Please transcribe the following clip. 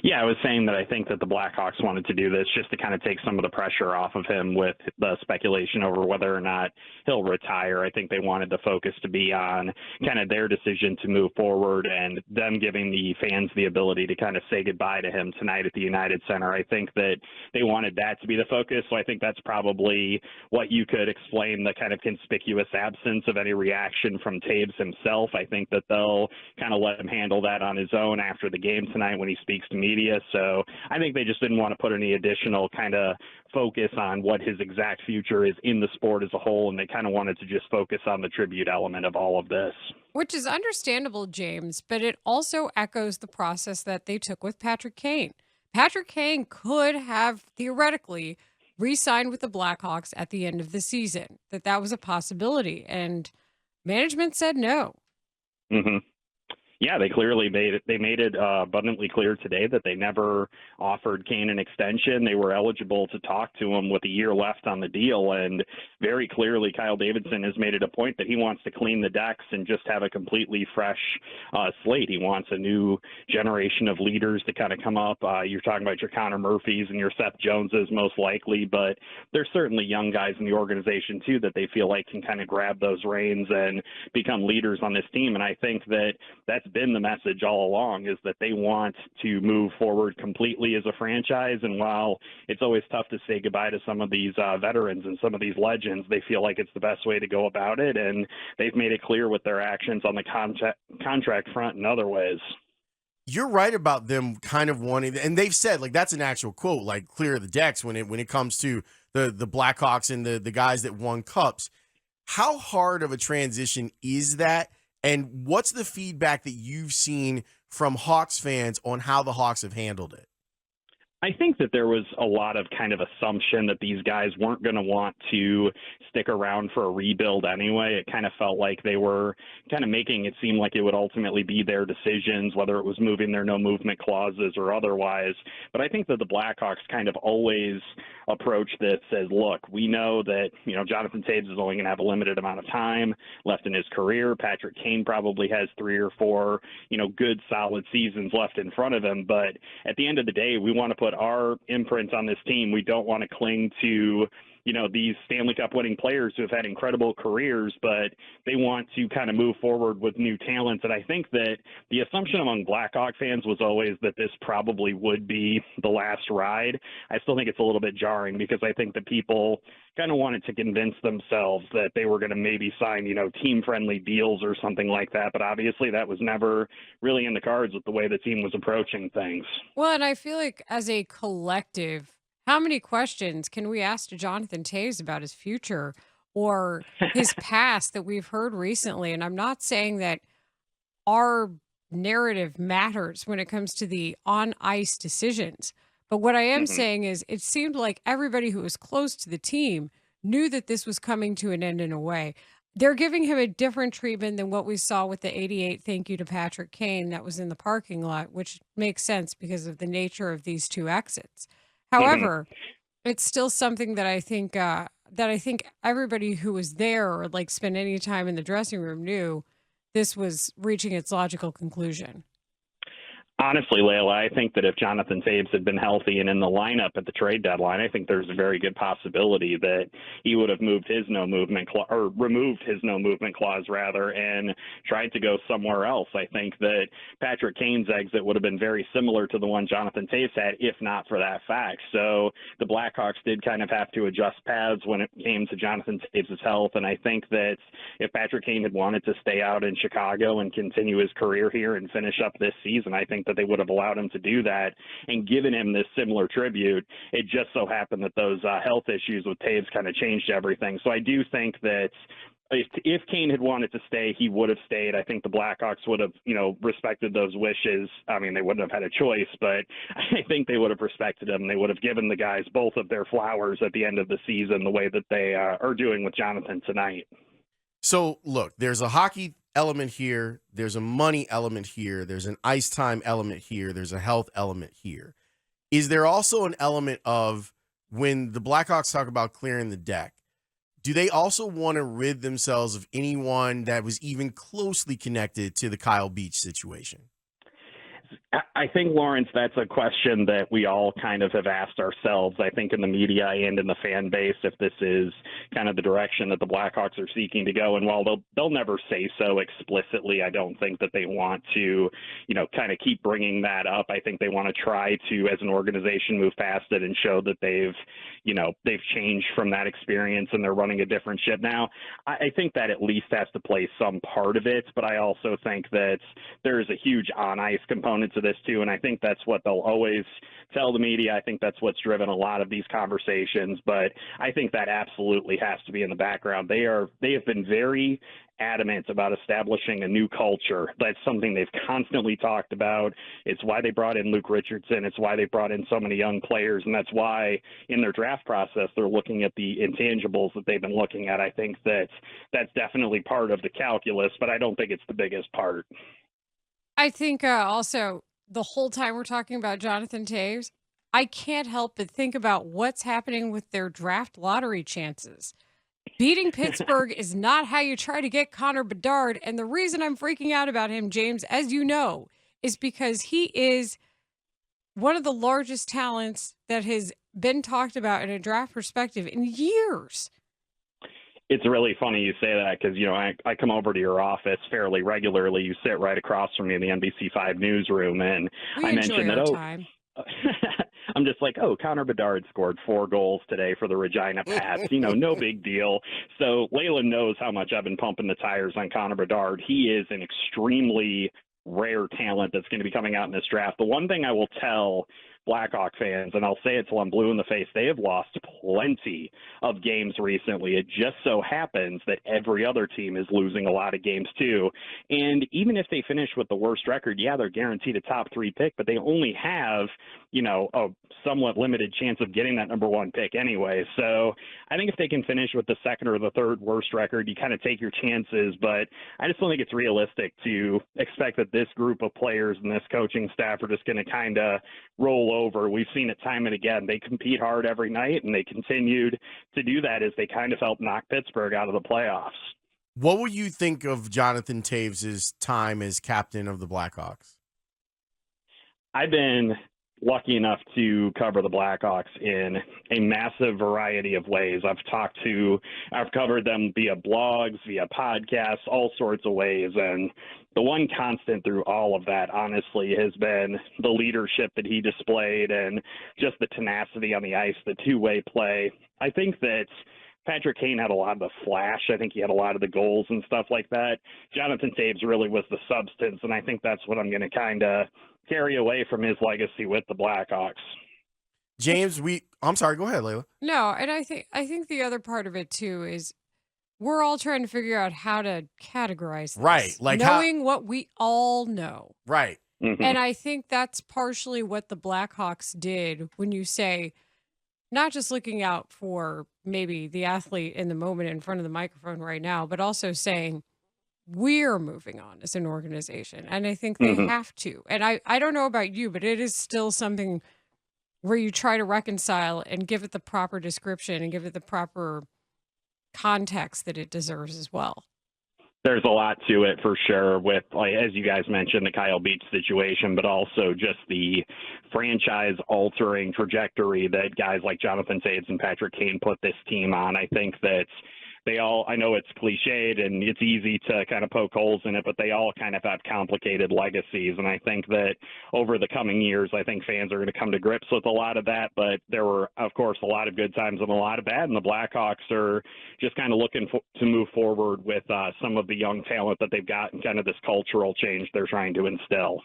Yeah, I was saying that I think that the Blackhawks wanted to do this just to kind of take some of the pressure off of him with the speculation over whether or not he'll retire. I think they wanted the focus to be on kind of their decision to move forward and them giving the fans the ability to kind of say goodbye to him tonight at the United Center. I think that they wanted that to be the focus, so I think that's probably what you could explain the kind of conspicuous absence of any reaction from Toews himself. I think that they'll kind of let him handle that on his own after the game tonight when he speaks to media. So I think they just didn't want to put any additional kind of focus on what his exact future is in the sport as a whole, and they kind of wanted to just focus on the tribute element of all of this. Which is understandable, James, but it also echoes the process that they took with Patrick Kane. Patrick Kane could have theoretically re-signed with the Blackhawks at the end of the season, that was a possibility, and management said no. Mm-hmm. Yeah, they clearly made it abundantly clear today that they never offered Kane an extension. They were eligible to talk to him with a year left on the deal, and very clearly Kyle Davidson has made it a point that he wants to clean the decks and just have a completely fresh slate. He wants a new generation of leaders to kind of come up. You're talking about your Connor Murphys and your Seth Joneses most likely, but there's certainly young guys in the organization too that they feel like can kind of grab those reins and become leaders on this team. And I think that that's been the message all along, is that they want to move forward completely as a franchise. And while it's always tough to say goodbye to some of these veterans and some of these legends, they feel like it's the best way to go about it. And they've made it clear with their actions on the contract front and other ways. You're right about them kind of wanting, and they've said, like, that's an actual quote, like, clear the decks when it comes to the Blackhawks and the guys that won cups. How hard of a transition is that? And what's the feedback that you've seen from Hawks fans on how the Hawks have handled it? I think that there was a lot of kind of assumption that these guys weren't going to want to stick around for a rebuild anyway. It kind of felt like they were kind of making it seem like it would ultimately be their decisions, whether it was moving their no movement clauses or otherwise. But I think that the Blackhawks kind of always approach this as, look, we know that, Jonathan Toews is only going to have a limited amount of time left in his career. Patrick Kane probably has 3 or 4, good solid seasons left in front of him. But at the end of the day, we want to put our imprint on this team. We don't want to cling to these Stanley Cup winning players who have had incredible careers, but they want to kind of move forward with new talents. And I think that the assumption among Blackhawk fans was always that this probably would be the last ride. I still think it's a little bit jarring because I think that people kind of wanted to convince themselves that they were going to maybe sign, team-friendly deals or something like that. But obviously that was never really in the cards with the way the team was approaching things. Well, and I feel like as a collective, how many questions can we ask to Jonathan Toews about his future or his past that we've heard recently? And I'm not saying that our narrative matters when it comes to the on-ice decisions. But what I am saying is it seemed like everybody who was close to the team knew that this was coming to an end in a way. They're giving him a different treatment than what we saw with the 88 thank you to Patrick Kane that was in the parking lot, which makes sense because of the nature of these two exits. However, it's still something that I think everybody who was there or like spent any time in the dressing room knew this was reaching its logical conclusion. Honestly, Layla, I think that if Jonathan Toews had been healthy and in the lineup at the trade deadline, I think there's a very good possibility that he would have removed his no movement clause rather, and tried to go somewhere else. I think that Patrick Kane's exit would have been very similar to the one Jonathan Toews had, if not for that fact. So the Blackhawks did kind of have to adjust paths when it came to Jonathan Toews' health, and I think that if Patrick Kane had wanted to stay out in Chicago and continue his career here and finish up this season, I think that they would have allowed him to do that and given him this similar tribute. It just so happened that those health issues with Toews kind of changed everything. So I do think that if Kane had wanted to stay, he would have stayed. I think the Blackhawks would have, respected those wishes. I mean, they wouldn't have had a choice, but I think they would have respected him. They would have given the guys both of their flowers at the end of the season, the way that they are doing with Jonathan tonight. So, look, there's a hockey element here. There's a money element here. There's an ice time element here. There's a health element here. Is there also an element of when the Blackhawks talk about clearing the deck, do they also want to rid themselves of anyone that was even closely connected to the Kyle Beach situation? I think, Lawrence, that's a question that we all kind of have asked ourselves, I think, in the media and in the fan base, if this is kind of the direction that the Blackhawks are seeking to go. And while they'll never say so explicitly, I don't think that they want to, kind of keep bringing that up. I think they want to try to, as an organization, move past it and show that they've changed from that experience and they're running a different ship now. I think that at least has to play some part of it, but I also think that there's a huge on-ice component to this too, and I think that's what they'll always tell the media. I think that's what's driven a lot of these conversations, but I think that absolutely has to be in the background. They have been very adamant about establishing a new culture. That's something they've constantly talked about. It's why they brought in Luke Richardson. It's why they brought in so many young players, and that's why in their draft process they're looking at the intangibles that they've been looking at. I think that's definitely part of the calculus, but I don't think it's the biggest part. I think also the whole time we're talking about Jonathan Toews, I can't help but think about what's happening with their draft lottery chances. Beating Pittsburgh is not how you try to get Connor Bedard. And the reason I'm freaking out about him, James, as you know, is because he is one of the largest talents that has been talked about in a draft perspective in years. It's really funny you say that because, I come over to your office fairly regularly. You sit right across from me in the NBC5 newsroom, and I mentioned that, time. I'm just like, Connor Bedard scored 4 goals today for the Regina Pats. No big deal. So Leyland knows how much I've been pumping the tires on Connor Bedard. He is an extremely rare talent that's going to be coming out in this draft. The one thing I will tell Blackhawk fans, and I'll say it till I'm blue in the face, they have lost plenty of games recently. It just so happens that every other team is losing a lot of games too. And even if they finish with the worst record, they're guaranteed a top 3 pick, but they only have, a somewhat limited chance of getting that number 1 pick anyway. So I think if they can finish with the second or the third worst record, you kind of take your chances, but I just don't think it's realistic to expect that this group of players and this coaching staff are just going to kind of roll over. We've seen it time and again. They compete hard every night, and they continued to do that as they kind of helped knock Pittsburgh out of the playoffs. What will you think of Jonathan Toews' time as captain of the Blackhawks? I've been lucky enough to cover the Blackhawks in a massive variety of ways. I've covered them via blogs, via podcasts, all sorts of ways. And the one constant through all of that, honestly, has been the leadership that he displayed and just the tenacity on the ice, the two-way play. I think that Patrick Kane had a lot of the flash. I think he had a lot of the goals and stuff like that. Jonathan Toews really was the substance, and I think that's what I'm going to kind of carry away from his legacy with the Blackhawks. James, I'm sorry, go ahead, Layla. No, and I think the other part of it too is we're all trying to figure out how to categorize this. Right. Like knowing what we all know. Right. Mm-hmm. And I think that's partially what the Blackhawks did when you say, not just looking out for maybe the athlete in the moment in front of the microphone right now, but also saying we're moving on as an organization. And I think they have to. And I don't know about you, but it is still something where you try to reconcile and give it the proper description and give it the proper context that it deserves as well. There's a lot to it for sure with, like, as you guys mentioned, the Kyle Beach situation, but also just the franchise-altering trajectory that guys like Jonathan Toews and Patrick Kane put this team on. I think that I know it's cliched and it's easy to kind of poke holes in it, but they all kind of have complicated legacies. And I think that over the coming years, I think fans are going to come to grips with a lot of that. But there were, of course, a lot of good times and a lot of bad. And the Blackhawks are just kind of looking to move forward with some of the young talent that they've got and kind of this cultural change they're trying to instill.